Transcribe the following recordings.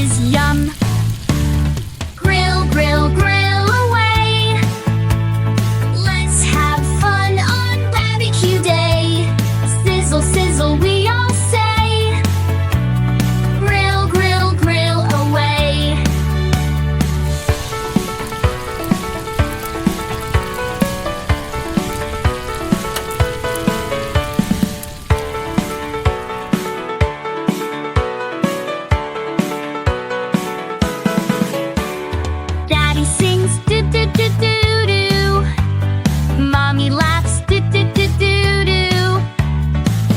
is yum. Grill, grill, grill away. Let's have fun on BBQ day. Sizzle, sizzle, we all say. Grill, grill, grill away. Daddy sings do-do-do-do-do. Mommy laughs do-do-do-do-do.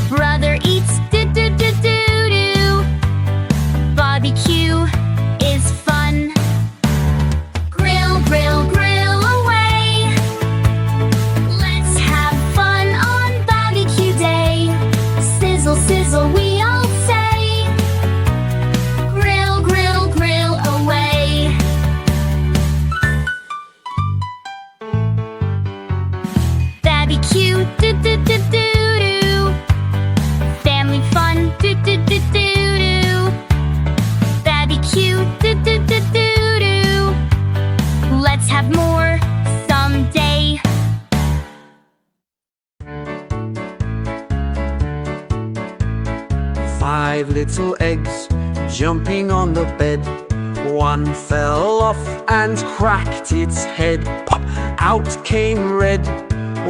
Brother eats do-do-do-do-do. BBQ is fun. Grill, grill, grill away. Let's have fun on BBQ day. Sizzle, sizzle, we all say. Grill, grill, grill away. BBQ do-do-do-do-do. Family fun do-do-do-do-do. BBQ do-do-do-do-do. Let's have more someday. Five little eggs jumping on the bed. One fell off and cracked its head. Pop! Out came red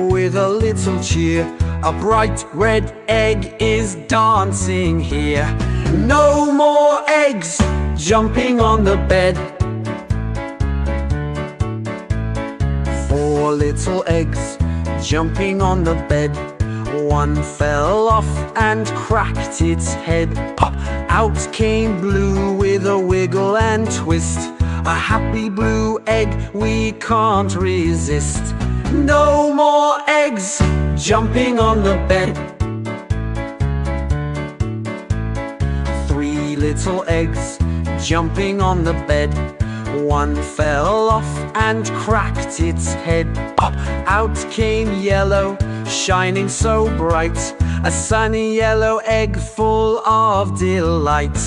with a little cheer. A bright red egg is dancing here. No more eggs jumping on the bed. Four little eggs jumping on the bed. One fell off and cracked its head. Pop! Out came blue with a wiggle and twist. A happy blue egg we can't resist. No more eggs jumping on the bed. Three little eggs jumping on the bed. One fell off and cracked its head. Pop! Out came yellow, shining so bright. A sunny yellow egg full of delight.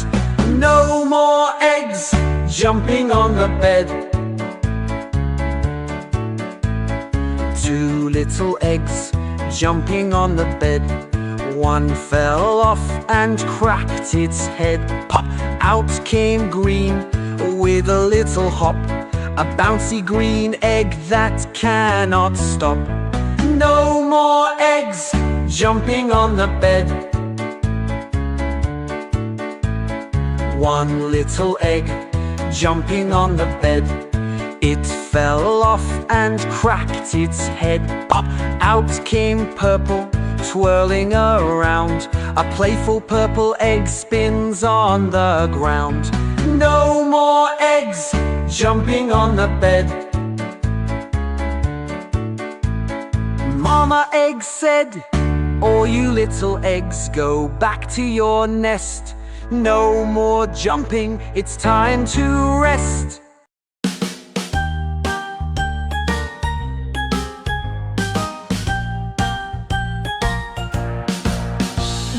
No more eggs jumping on the bed. Two little eggs jumping on the bed. One fell off and cracked its head. Pop! Out came green with a little hop. A bouncy green egg that cannot stop. No more eggs jumping on the bed. One little egg jumping on the bed. It fell off and cracked its head. Pop! Out came purple, twirling around. A playful purple egg spins on the ground. No more eggs jumping on the bed. Mama egg said, all you little eggs go back to your nest. No more jumping, it's time to rest.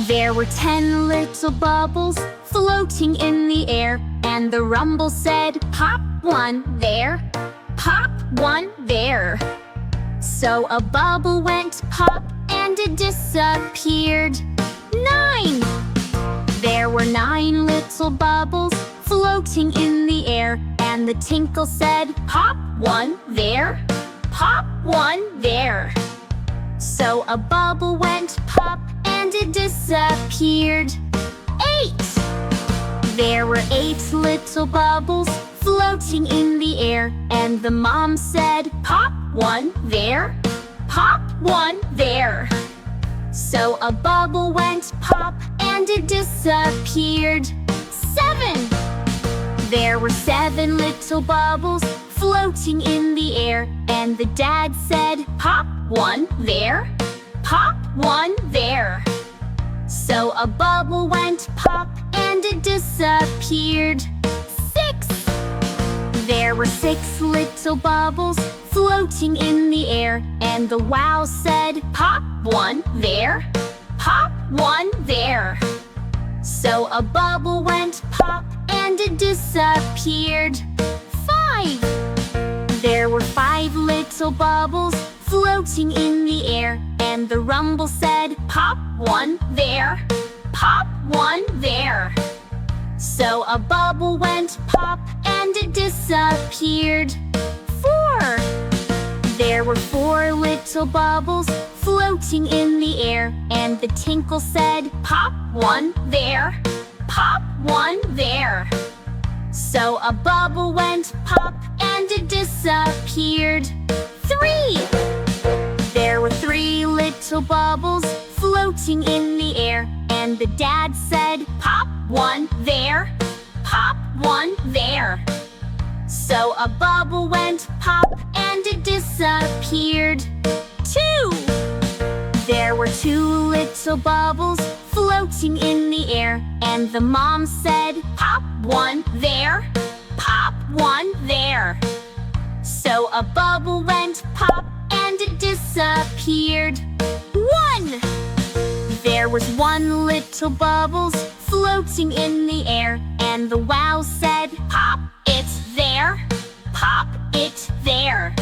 There were 10 little bubbles floating in the air, and the rumble said, pop one there, pop one there. So a bubble went pop and it disappeared. 9! There were 9 little bubbles floating in the air, and the tinkle said, pop one there, pop one there. So a bubble went pop and it disappeared. 8! There were 8 little bubbles floating in the air, and the mom said, pop one there, pop one there. So a bubble went pop and it disappeared. 7! There were 7 little bubbles floating in the air, and the dad said, pop one there, pop one there. So a bubble went pop and it disappeared. 6! There were 6 little bubbles floating in the air, and the wow said, pop one there, pop one there. So a bubble went pop and and it disappeared. 5. There were 5 little bubbles floating in the air, and the rumble said, "Pop one there, pop one there." So a bubble went pop and it disappeared. 4. There were 4 little bubbles floating in the air, and the tinkle said, "Pop one there, pop one there." So a bubble went pop and it disappeared. 3. There were 3 little bubbles floating in the air, and the dad said, "Pop one there, pop one there." So a bubble went pop and it disappeared. 2. There were 2 little bubbles floating in the air, and the mom said, "Pop one there, pop one there." So a bubble went pop and it disappeared. 1. There was 1 little bubbles floating in the air, and the wow said, "Pop it there, pop it there."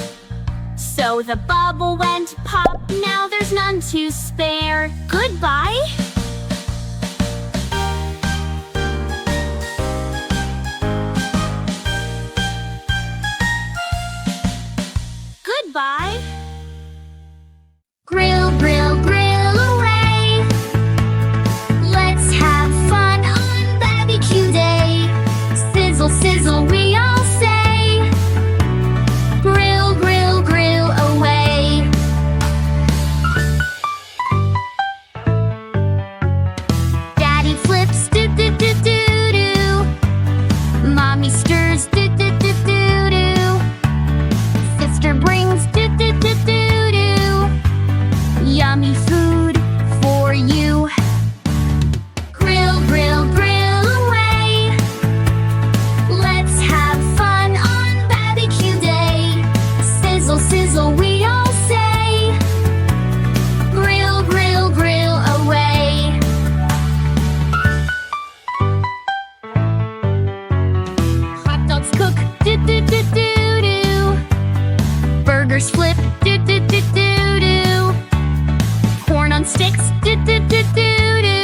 So the bubble went pop, now there's none to spare. Goodbye. Goodbye. Grill, grill, grill away. Let's have fun on BBQ Day. Sizzle, sizzle, we all say. Grill, grill, grill away. Daddy flips, do-do-do-do-do. Mommy stirs, do-do-do-do-do. Sister brings, do-do-do-do-do. Yummy food for you. Grill, grill, grill away. Let's have fun on BBQ Day. Sizzle, sizzle, we all say. Grill, grill, grill away. Hot dogs cook, do-do-do-do-do. Burgers flip, do-do-do-do-do. Corn on sticks, do-do-do-do-do.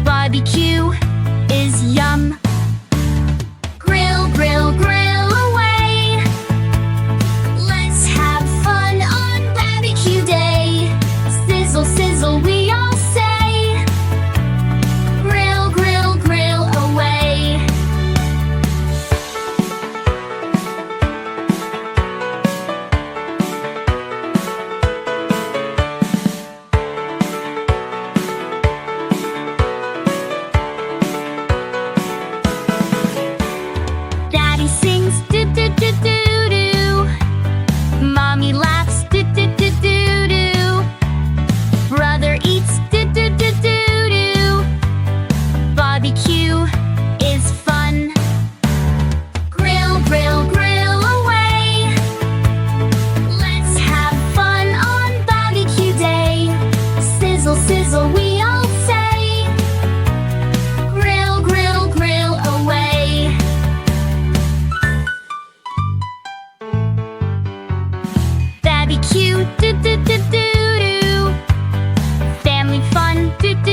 BBQ is yum. Grill, grill, grill away. Let's have fun on BBQ Day. Sizzle, sizzle, we all say. Grill, grill, grill away. Daddy sings, do-do-do-do-do. Mommy laughs, do-do-do-do-do. Brother eats, do-do-do-do-do. BBQ is fun. Grill, grill, grill away. Let's have fun on BBQ Day. Sizzle, sizzle, we all say. Grill, grill, grill away. BBQ, do-do-do-do-do. Family fun, do-do-do-do-do.